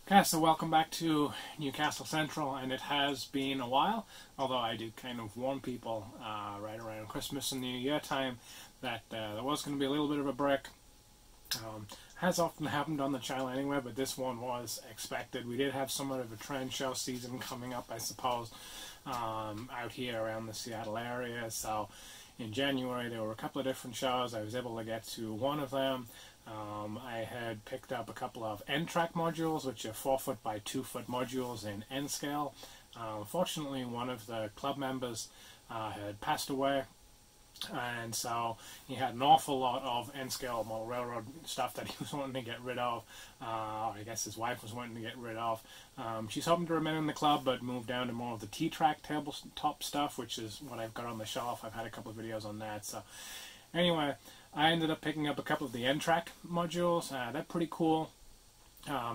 Okay, so welcome back to Newcastle Central, and it has been a while, although I did kind of warn people right around Christmas and New Year time that there was going to be a little bit of a break. Has often happened on the channel anyway, but this one was expected. We did have somewhat of a trend show season coming up, I suppose, out here around the Seattle area. So in January there were a couple of different shows. I was able to get to one of them. I had picked up a couple of N-Trak modules, which are 4-foot by 2-foot modules in N scale. Fortunately, one of the club members had passed away, and so he had an awful lot of N-scale model railroad stuff that he was wanting to get rid of. I guess his wife was wanting to get rid of. She's hoping to remain in the club, but move down to more of the T-Trak tabletop stuff, which is what I've got on the shelf. I've had a couple of videos on that. So anyway, I ended up picking up a couple of the N-Trak modules. They're pretty cool.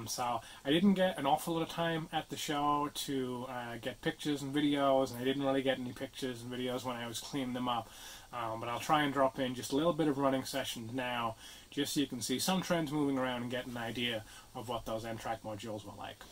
So I didn't get an awful lot of time at the show to get pictures and videos, and I didn't really get any pictures and videos when I was cleaning them up. But I'll try and drop in just a little bit of running sessions now, just so you can see some trends moving around and get an idea of what those N-Trak modules were like.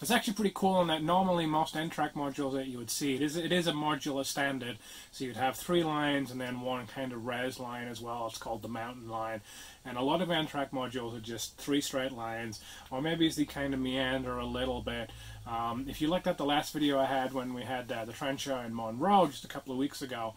It's actually pretty cool in that normally most N-Trak modules that you would see, it is a modular standard, so you'd have 3 lines and then one kind of res line as well. It's called the mountain line, and a lot of N-Trak modules are just 3 straight lines, or maybe as they kind of meander a little bit. If you looked at the last video I had when we had the trend show in Monroe just a couple of weeks ago,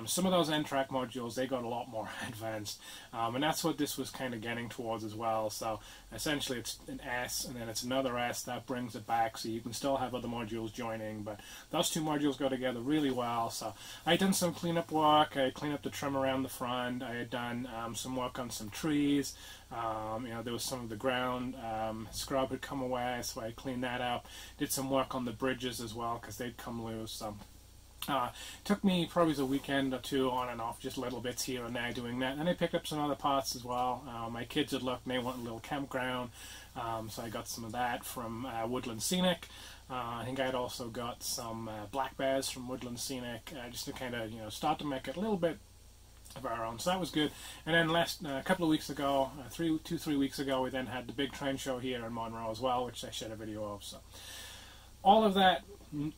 some of those N-Trak modules, they got a lot more advanced, and that's what this was kind of getting towards as well. So essentially it's an S and then it's another S that brings it back, so you can still have other modules joining, but those 2 modules go together really well. So I had done some cleanup work. I had cleaned up the trim around the front. I had done some work on some trees. There was some of the ground scrub had come away, so I cleaned that up. Did some work on the bridges as well because they'd come loose. So took me probably a weekend or 2 on and off, just little bits here and there doing that. And I picked up some other parts as well. My kids had looked and they wanted a little campground, so I got some of that from Woodland Scenic. I think I'd also got some black bears from Woodland Scenic, just to kind of start to make it a little bit of our own. So that was good. And then a couple of weeks ago, 2-3 weeks ago, we then had the big trend show here in Monroe as well, which I shared a video of. So all of that,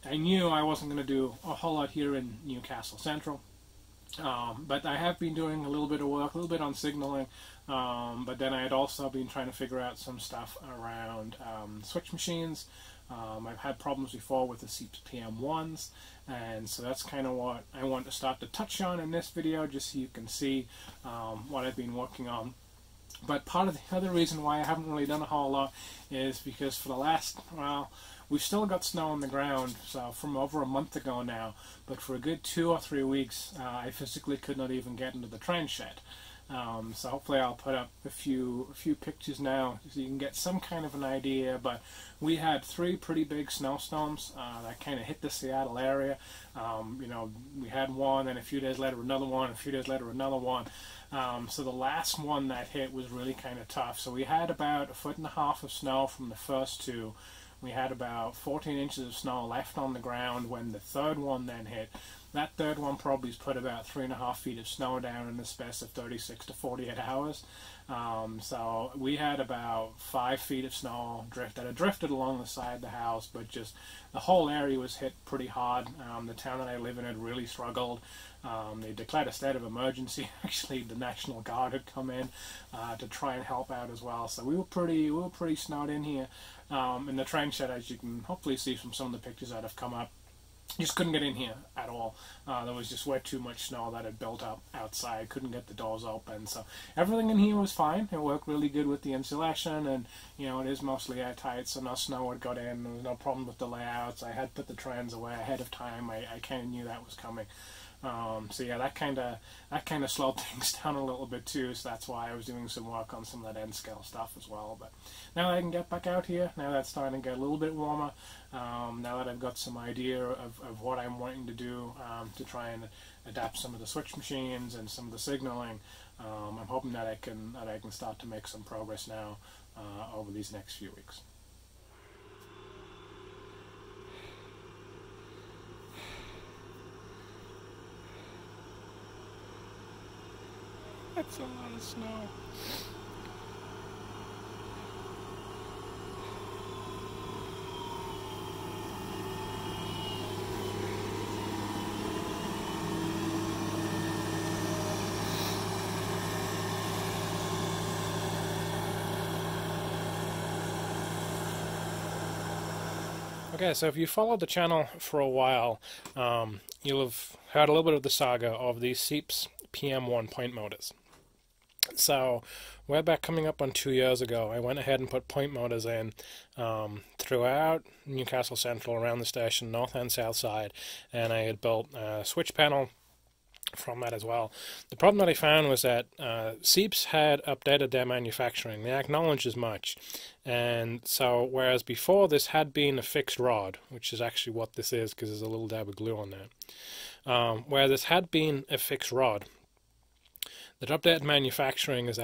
I knew I wasn't going to do a whole lot here in Newcastle Central, but I have been doing a little bit of work, a little bit on signaling, but then I had also been trying to figure out some stuff around switch machines. I've had problems before with the Seeps PM-1s, and so that's kind of what I want to start to touch on in this video, just so you can see what I've been working on. But part of the other reason why I haven't really done a whole lot is because for the last, we've still got snow on the ground, so from over a month ago now, but for a good 2 or 3 weeks, I physically could not even get into the train shed. So hopefully I'll put up a few pictures now so you can get some kind of an idea. But we had 3 pretty big snowstorms that kind of hit the Seattle area. We had one, and a few days later another one, a few days later another one. So the last one that hit was really kind of tough. So we had about 1.5 feet of snow from the first 2. We had about 14 inches of snow left on the ground when the third one then hit. That third one probably's put about 3.5 feet of snow down in the space of 36 to 48 hours. So we had about 5 feet of snow that had drifted along the side of the house, but just the whole area was hit pretty hard. The town that I live in had really struggled. They declared a state of emergency. Actually, the National Guard had come in to try and help out as well. So we were pretty snowed in here. In the train shed, as you can hopefully see from some of the pictures that have come up, just couldn't get in here at all. There was just way too much snow that had built up outside. Couldn't get the doors open. So everything in here was fine. It worked really good with the insulation, and you know, it is mostly airtight, so no snow had got in. There was no problem with the layouts. I had put the trans away ahead of time. I kind of knew that was coming. So yeah, that kind of slowed things down a little bit too. So that's why I was doing some work on some of that end scale stuff as well. But now I can get back out here. Now that's starting to get a little bit warmer. Now that I've got some idea of what I'm wanting to do to try and adapt some of the switch machines and some of the signaling, I'm hoping that I can start to make some progress now over these next few weeks. That's a lot of snow. Okay, so if you followed the channel for a while, you'll have heard a little bit of the saga of these Seeps PM-1 point motors. So, way back coming up on 2 years ago, I went ahead and put point motors in throughout Newcastle Central, around the station, north and south side, and I had built a switch panel from that as well. The problem that I found was that Seeps had updated their manufacturing. They acknowledged as much. And so, whereas before this had been a fixed rod, which is actually what this is because there's a little dab of glue on that, where this had been a fixed rod, the updated manufacturing is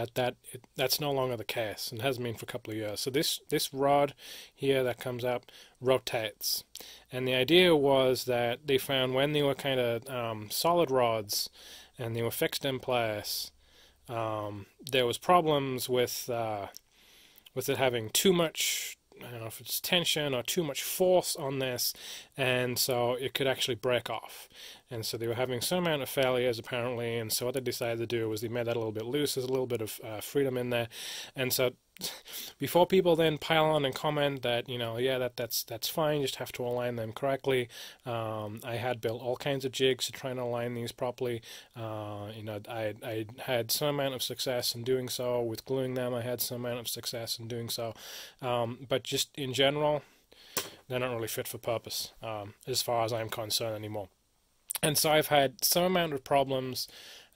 that's no longer the case, and hasn't been for a couple of years. So this rod here that comes up rotates, and the idea was that they found when they were kind of solid rods and they were fixed in place, there was problems with it having too much, I don't know if it's tension or too much force on this, and so it could actually break off. And so they were having some amount of failures apparently, and so what they decided to do was they made that a little bit loose. There's a little bit of freedom in there, and so before people then pile on and comment that, you know, yeah, that's fine, you just have to align them correctly, I had built all kinds of jigs to try and align these properly. You know, I had some amount of success in doing so with gluing them. I had some amount of success in doing so, but just in general, they're not really fit for purpose as far as I'm concerned anymore. And so I've had some amount of problems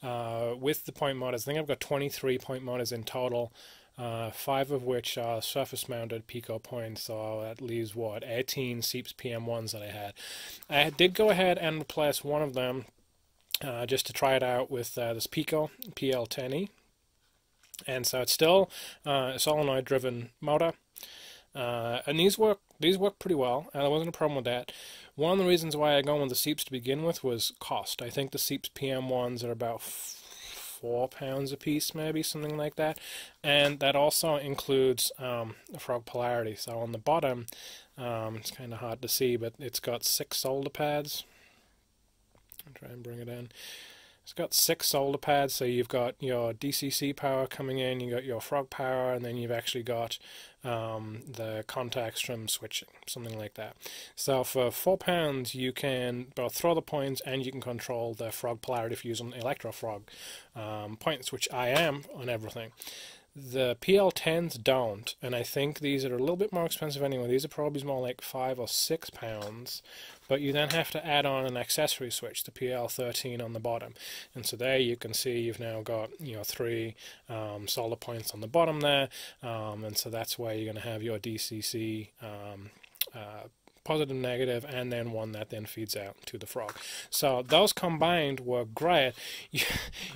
with the point motors. I think I've got 23 point motors in total, 5 of which are surface-mounted Pico points, so that leaves, what, 18 Seeps PM-1s that I had. I did go ahead and replace one of them just to try it out with this Pico PL10E. And so it's still a solenoid-driven motor. And these work pretty well, and there wasn't a problem with that. One of the reasons why I got with the Seeps to begin with was cost. I think the Seeps PM-1s are about £4 a piece, maybe, something like that. And that also includes a frog polarity. So on the bottom, it's kind of hard to see, but it's got 6 solder pads. I'll try and bring it in. It's got 6 solder pads, so you've got your DCC power coming in, you've got your frog power, and then you've actually got the contacts from switching, something like that. So for £4 you can both throw the points and you can control the frog polarity if you use an electro frog points, which I am on everything. The PL10s don't, and I think these are a little bit more expensive anyway. These are probably more like £5 or £6, but you then have to add on an accessory switch, the PL13 on the bottom. And so there you can see you've now got, you know, 3 solder points on the bottom there, and so that's where you're going to have your DCC positive, negative, and then one that then feeds out to the frog. So those combined were great.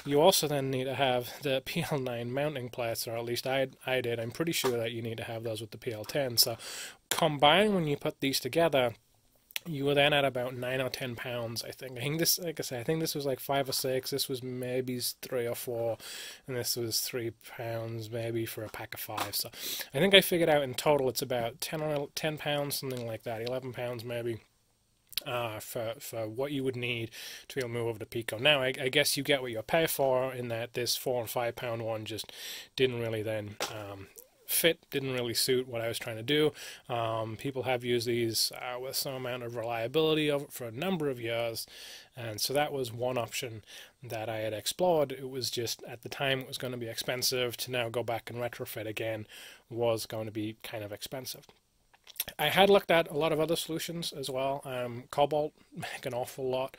You also then need to have the PL9 mounting plates, or at least I did. I'm pretty sure that you need to have those with the PL10. So combined, when you put these together, you were then at about 9 or 10 pounds, I think. I think this, like I say, I think this was like 5 or 6. This was maybe 3 or 4, and this was 3 pounds maybe for a pack of 5. So I think I figured out in total it's about 10 pounds, something like that, 11 pounds maybe. For what you would need to be able to move over to Pico. Now, I guess you get what you pay for, in that this 4 and 5 pound one just didn't really then fit, didn't really suit what I was trying to do. People have used these with some amount of reliability for a number of years, and so that was one option that I had explored. It was just, at the time, it was going to be expensive. To now go back and retrofit again was going to be kind of expensive. I had looked at a lot of other solutions as well. Cobalt make an awful lot.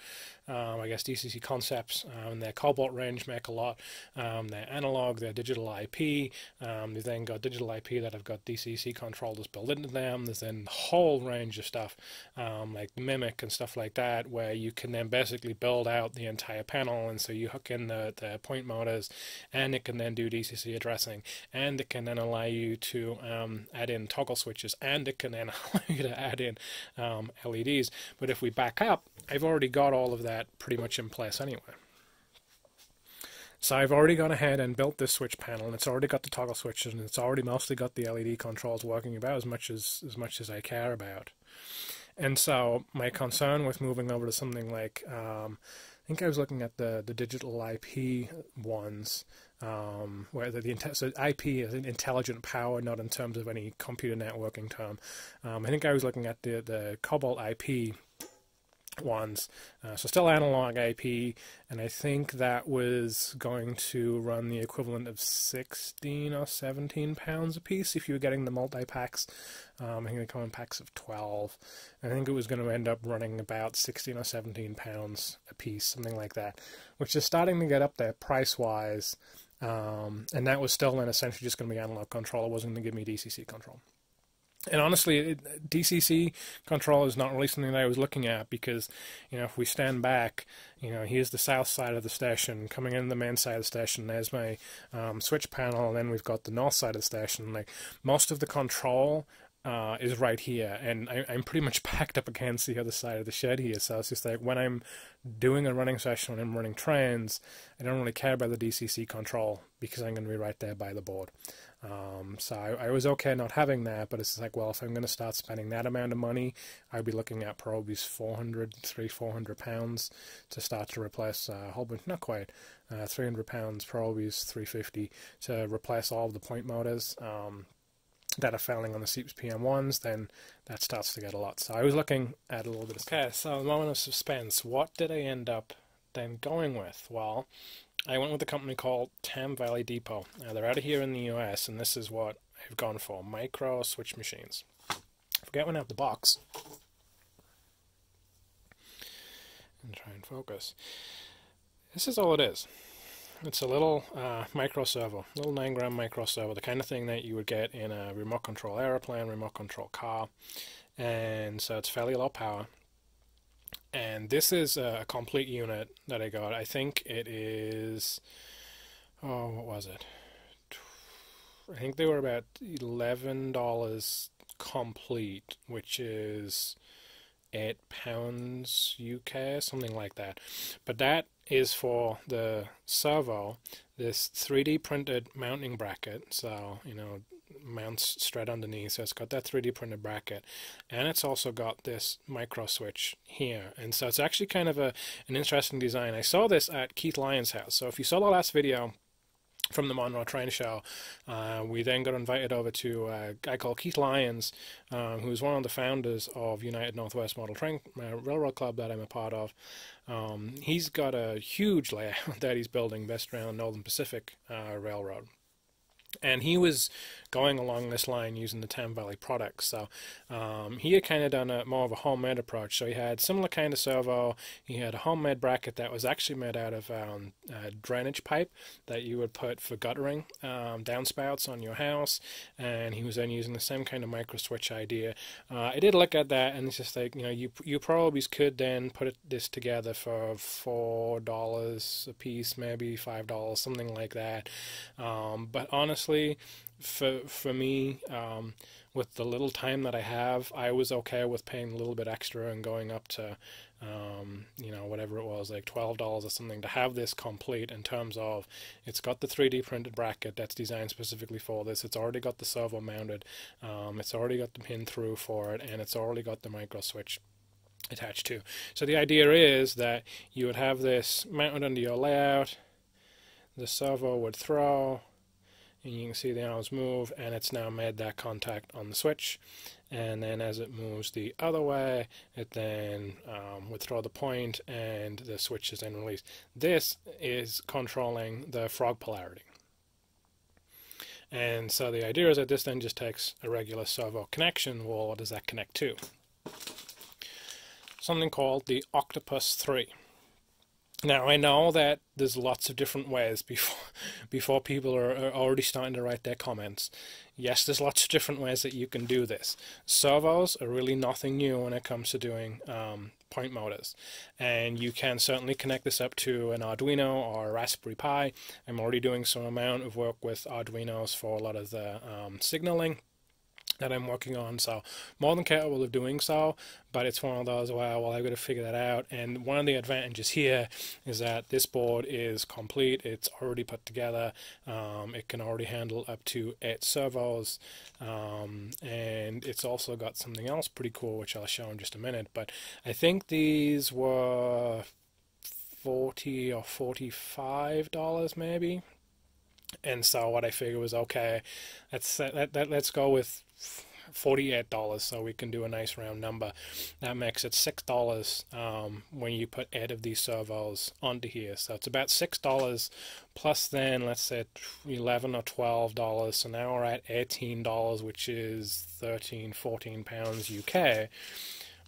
I guess DCC Concepts and their Cobalt range make a lot. Their analog, their digital IP. They've then got digital IP that have got DCC controllers built into them. There's then a whole range of stuff like the Mimic and stuff like that, where you can then basically build out the entire panel, and so you hook in the point motors, and it can then do DCC addressing, and it can then allow you to add in toggle switches, and it can then allow you to add in LEDs. But if we back up, I've already got all of that pretty much in place anyway. So I've already gone ahead and built this switch panel, and it's already got the toggle switches, and it's already mostly got the LED controls working about as much as I care about. And so my concern with moving over to something like, I think I was looking at the digital IP ones, where so IP is intelligent power, not in terms of any computer networking term. I think I was looking at the Cobalt IP ones, so still analog IP, and I think that was going to run the equivalent of 16 or 17 pounds a piece if you were getting the multi-packs. I think they come in packs of 12. I think it was going to end up running about 16 or 17 pounds a piece, something like that, which is starting to get up there price-wise, and that was still then essentially just going to be analog control. It wasn't going to give me DCC control. And honestly, DCC control is not really something that I was looking at, because, you know, if we stand back, you know, here's the south side of the station. Coming in the main side of the station, there's my switch panel, and then we've got the north side of the station. Like, most of the control is right here, and I'm pretty much backed up against the other side of the shed here. So it's just like, when I'm doing a running session, when I'm running trains, I don't really care about the DCC control, because I'm going to be right there by the board. So I was okay not having that, but it's like, well, if I'm going to start spending that amount of money, I'd be looking at probably 400 pounds to start to replace a whole bunch, not quite, 300 pounds, probably is 350 to replace all of the point motors that are failing on the Seeps PM-1s. Then that starts to get a lot. So I was looking at a little bit of stuff. Okay, so the moment of suspense. What did I end up then going with? Well, I went with a company called Tam Valley Depot. They're out of here in the US, and this is what I've gone for: micro switch machines. Forget one out of the box. And try and focus. This is all it is. It's a little micro servo, little 9-gram micro servo, the kind of thing that you would get in a remote control aeroplane, remote control car, and so it's fairly low power. And this is a complete unit that I got. I think it is, oh, what was it? I think they were about $11 complete, which is £8 UK, something like that. But that is for the servo, this 3D printed mounting bracket, so, you know, mounts straight underneath, so it's got that 3D printed bracket, and it's also got this micro switch here, and so it's actually kind of an interesting design. I saw this at Keith Lyons' house, so if you saw the last video from the Monroe Train Show, we then got invited over to a guy called Keith Lyons, who's one of the founders of United Northwest Model Train Railroad Club that I'm a part of. He's got a huge layout that he's building based around Northern Pacific Railroad. And he was going along this line using the Tam Valley products. So he had kind of done more of a homemade approach. So he had similar kind of servo. He had a homemade bracket that was actually made out of drainage pipe that you would put for guttering downspouts on your house. And he was then using the same kind of micro switch idea. I did look at that, and it's just like, you know, you probably could then put this together for $4 a piece, maybe $5, something like that. But honestly, honestly, for me, with the little time that I have, I was okay with paying a little bit extra and going up to, you know, whatever it was, like $12 or something, to have this complete in terms of it's got the 3D printed bracket that's designed specifically for this. It's already got the servo mounted. It's already got the pin through for it, and it's already got the micro switch attached to. So the idea is that you would have this mounted under your layout, the servo would throw, and you can see the arms move, and it's now made that contact on the switch, and then as it moves the other way, it then would throw the point, and the switch is then released. This is controlling the frog polarity. And so the idea is that this then just takes a regular servo connection. Well, what does that connect to? Something called the Octopus 3. Now, I know that there's lots of different ways before people are already starting to write their comments. Yes, there's lots of different ways that you can do this. Servos are really nothing new when it comes to doing point motors. And you can certainly connect this up to an Arduino or a Raspberry Pi. I'm already doing some amount of work with Arduinos for a lot of the signaling that I'm working on, so more than capable of doing so, but it's one of those, well, I've got to figure that out. And one of the advantages here is that this board is complete, it's already put together, it can already handle up to 8 servos, and it's also got something else pretty cool, which I'll show in just a minute, but I think these were $40 or $45 maybe. And so what I figured was, okay, let's go with $48, so we can do a nice round number. That makes it $6 when you put 8 of these servos onto here. So it's about $6 plus then, let's say, $11 or $12. So now we're at $18, which is 13, 14 pounds UK.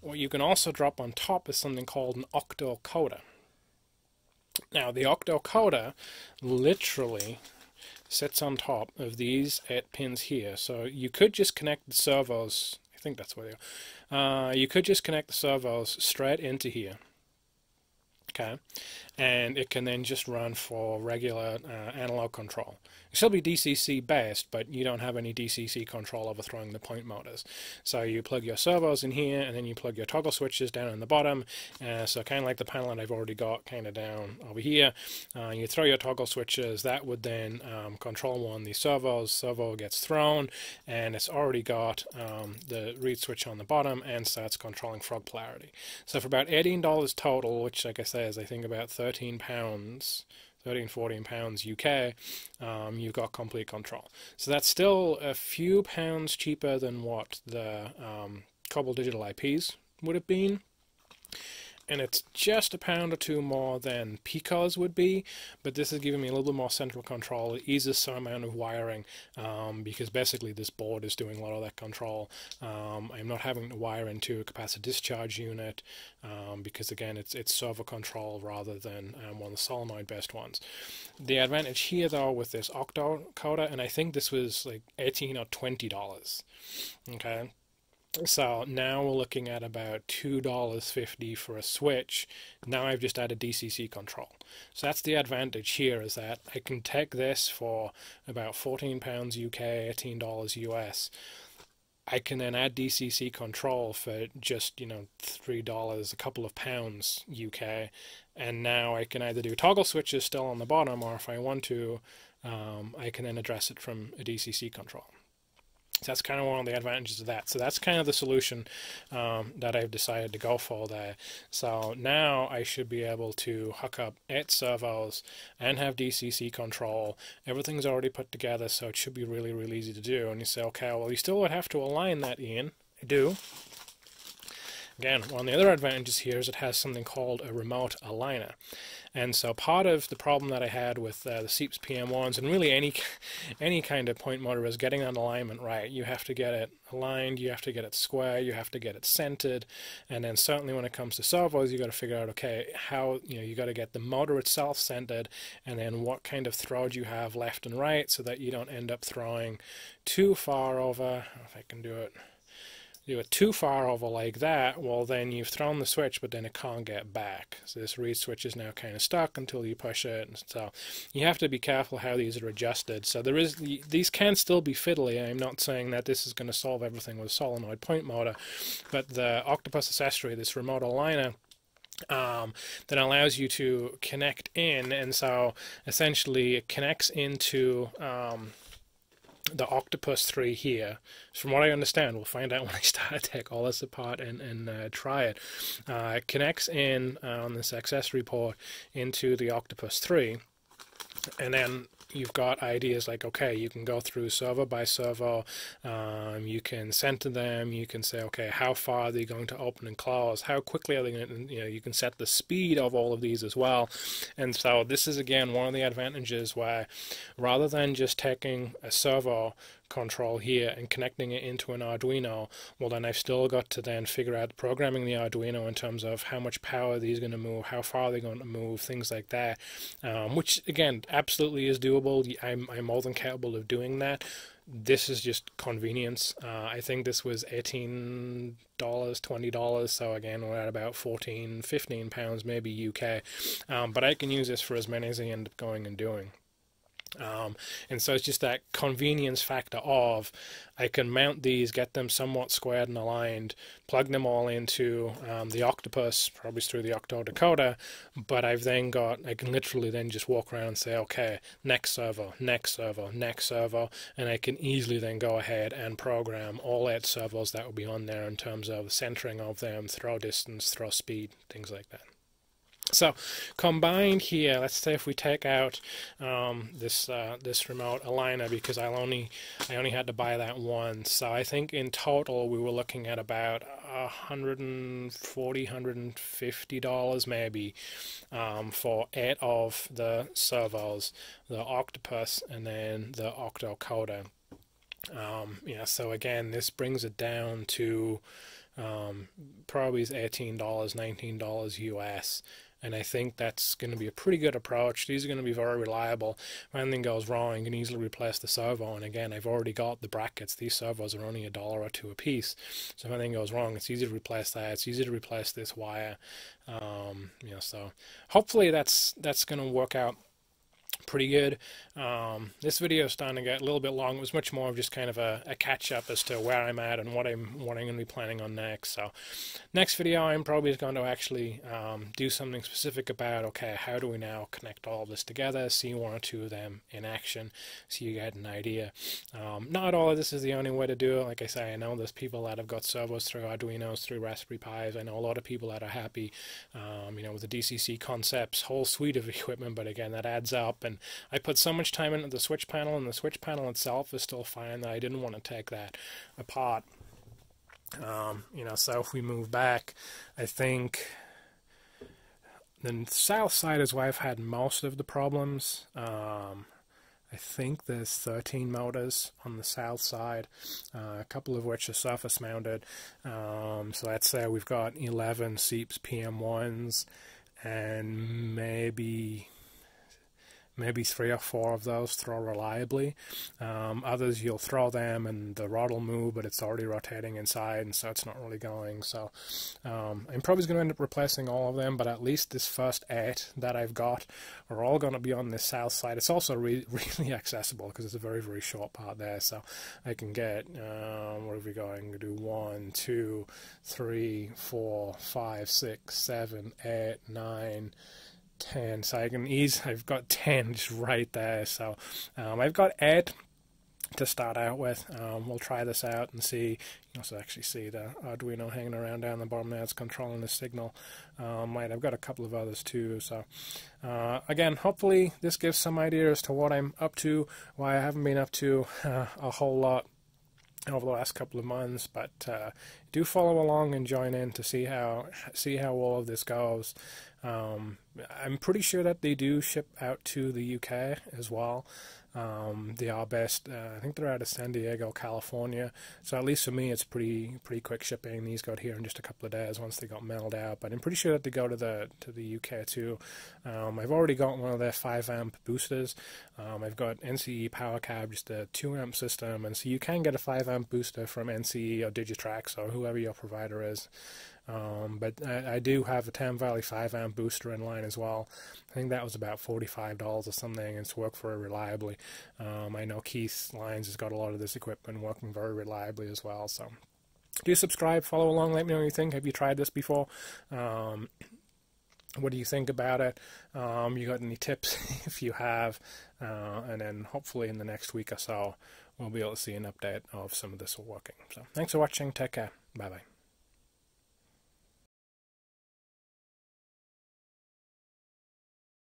What you can also drop on top is something called an octocoder. Now, the octocoder literally sits on top of these 8 pins here. So you could just connect the servos, I think that's where they are. You could just connect the servos straight into here. Okay, and it can then just run for regular analog control. It'll still be DCC based, but you don't have any DCC control overthrowing the point motors. So you plug your servos in here, and then you plug your toggle switches down in the bottom. So kind of like the panel that I've already got kind of down over here. You throw your toggle switches, that would then control one of these servos. Servo gets thrown, and it's already got the read switch on the bottom, and starts controlling frog polarity. So for about $18 total, which like I say is I think about 13 pounds, 13, 14 pounds UK, you've got complete control. So that's still a few pounds cheaper than what the Cobble Digital IPs would have been. And it's just a pound or two more than Pico's would be, but this is giving me a little bit more central control. It eases some amount of wiring because basically this board is doing a lot of that control. I'm not having to wire into a capacitor discharge unit because again it's servo control rather than one of the solenoid-based ones. The advantage here though with this octocoder, and I think this was like $18 or $20. Okay. So now we're looking at about $2.50 for a switch. Now I've just added DCC control. So that's the advantage here, is that I can take this for about 14 pounds UK, $18 US. I can then add DCC control for just, you know, $3, a couple of pounds UK. And now I can either do toggle switches still on the bottom, or if I want to, I can then address it from a DCC control. So that's kind of one of the advantages of that. So that's kind of the solution that I've decided to go for there. So now I should be able to hook up 8 servos and have DCC control. Everything's already put together, so it should be really, really easy to do. And you say, okay, well, you still would have to align that, Ian. I do. Again, one of the other advantages here is it has something called a remote aligner. And so part of the problem that I had with the Seeps PM-1s, and really any kind of point motor, is getting that alignment right. You have to get it aligned, you have to get it square, you have to get it centered, and then certainly when it comes to servos, you got to figure out, okay, how, you know, you got to get the motor itself centered, and then what kind of throw do you have left and right, so that you don't end up throwing too far over. If I can do it. do it too far over like that, well then you've thrown the switch, but then it can't get back. So this reed switch is now kind of stuck until you push it. And so you have to be careful how these are adjusted. So these can still be fiddly. I'm not saying that this is going to solve everything with a solenoid point motor, but the Octopus accessory, this remote aligner, that allows you to connect in, and so essentially it connects into the Octopus 3 here. From what I understand, we'll find out when I start to take all this apart and try it. It connects in on this accessory port into the Octopus 3, and then you've got ideas like, okay, you can go through servo by servo, you can center them, you can say, okay, how far are they going to open and close, how quickly are they going to, you can set the speed of all of these as well. And so this is, again, one of the advantages where rather than just taking a servo control here and connecting it into an Arduino, well then I've still got to then figure out programming the Arduino in terms of how much power these are going to move, how far they're going to move, things like that, which again absolutely is doable. I'm more than capable of doing that. This is just convenience. I think this was $18, $20, so again we're at about 14, 15 pounds maybe UK, but I can use this for as many as I end up going and doing. And so it's just that convenience factor of I can mount these, get them somewhat squared and aligned, plug them all into the Octopus, probably through the Octo decoder, but I've then got, I can literally then just walk around and say, okay, next servo, next servo, next servo, and I can easily then go ahead and program all 8 servos that will be on there in terms of centering of them, throw distance, throw speed, things like that. So combined here, let's say if we take out this remote aligner, because I only had to buy that one, so I think in total we were looking at about $140, $150 maybe for 8 of the servos, the Octopus and then the octocoder. Yeah, so again this brings it down to probably $18, $19 US. And I think that's going to be a pretty good approach. These are going to be very reliable. If anything goes wrong, you can easily replace the servo. And again, I've already got the brackets. These servos are only $1 or $2 a piece. So if anything goes wrong, it's easy to replace that. It's easy to replace this wire. So hopefully that's going to work out pretty good. This video is starting to get a little bit long. It was much more of just kind of a catch-up as to where I'm at and what I'm going to be planning on next. So next video I'm probably going to actually do something specific about, okay, how do we now connect all of this together, see 1 or 2 of them in action, so you get an idea. Not all of this is the only way to do it. Like I say, I know there's people that have got servos through Arduinos, through Raspberry Pis. I know a lot of people that are happy with the DCC Concepts whole suite of equipment, but again that adds up, and I put so much time into the switch panel, and the switch panel itself is still fine that I didn't want to take that apart. So if we move back, I think the south side is where I've had most of the problems. I think there's 13 motors on the south side, a couple of which are surface mounted. So let's say we've got 11 Seeps PM-1s and maybe 3 or 4 of those throw reliably. Others you'll throw them and the rod will move, but it's already rotating inside, and so it's not really going. So I'm probably going to end up replacing all of them, but at least this first 8 that I've got are all going to be on the south side. It's also really accessible because it's a very, very short part there, so I can get, where are we going? Do 1, 2, 3, 4, 5, 6, 7, 8, 9, 10, so I can I've got 10 just right there. So I've got 8 to start out with. We'll try this out and see. You can also actually see the Arduino hanging around down the bottom there. It's controlling the signal. I've got a couple of others too. So again, hopefully this gives some idea as to what I'm up to, why I haven't been up to a whole lot over the last couple of months, but do follow along and join in to see how all of this goes. I'm pretty sure that they do ship out to the UK as well. They are based, I think they're out of San Diego, California. So at least for me, it's pretty quick shipping. These got here in just a couple of days once they got mailed out. But I'm pretty sure that they go to the UK too. I've already got one of their 5-amp boosters. I've got NCE Power Cab, just a 2-amp system, and so you can get a 5-amp booster from NCE or Digitrax or whoever your provider is. But I do have a Tam Valley 5-amp booster in line as well. I think that was about $45 or something, and it's worked very reliably. I know Keith Lyons has got a lot of this equipment working very reliably as well. So do subscribe, follow along, let me know what you think. Have you tried this before? What do you think about it? You got any tips if you have? And then hopefully in the next week or so, we'll be able to see an update of some of this working. So thanks for watching. Take care. Bye-bye.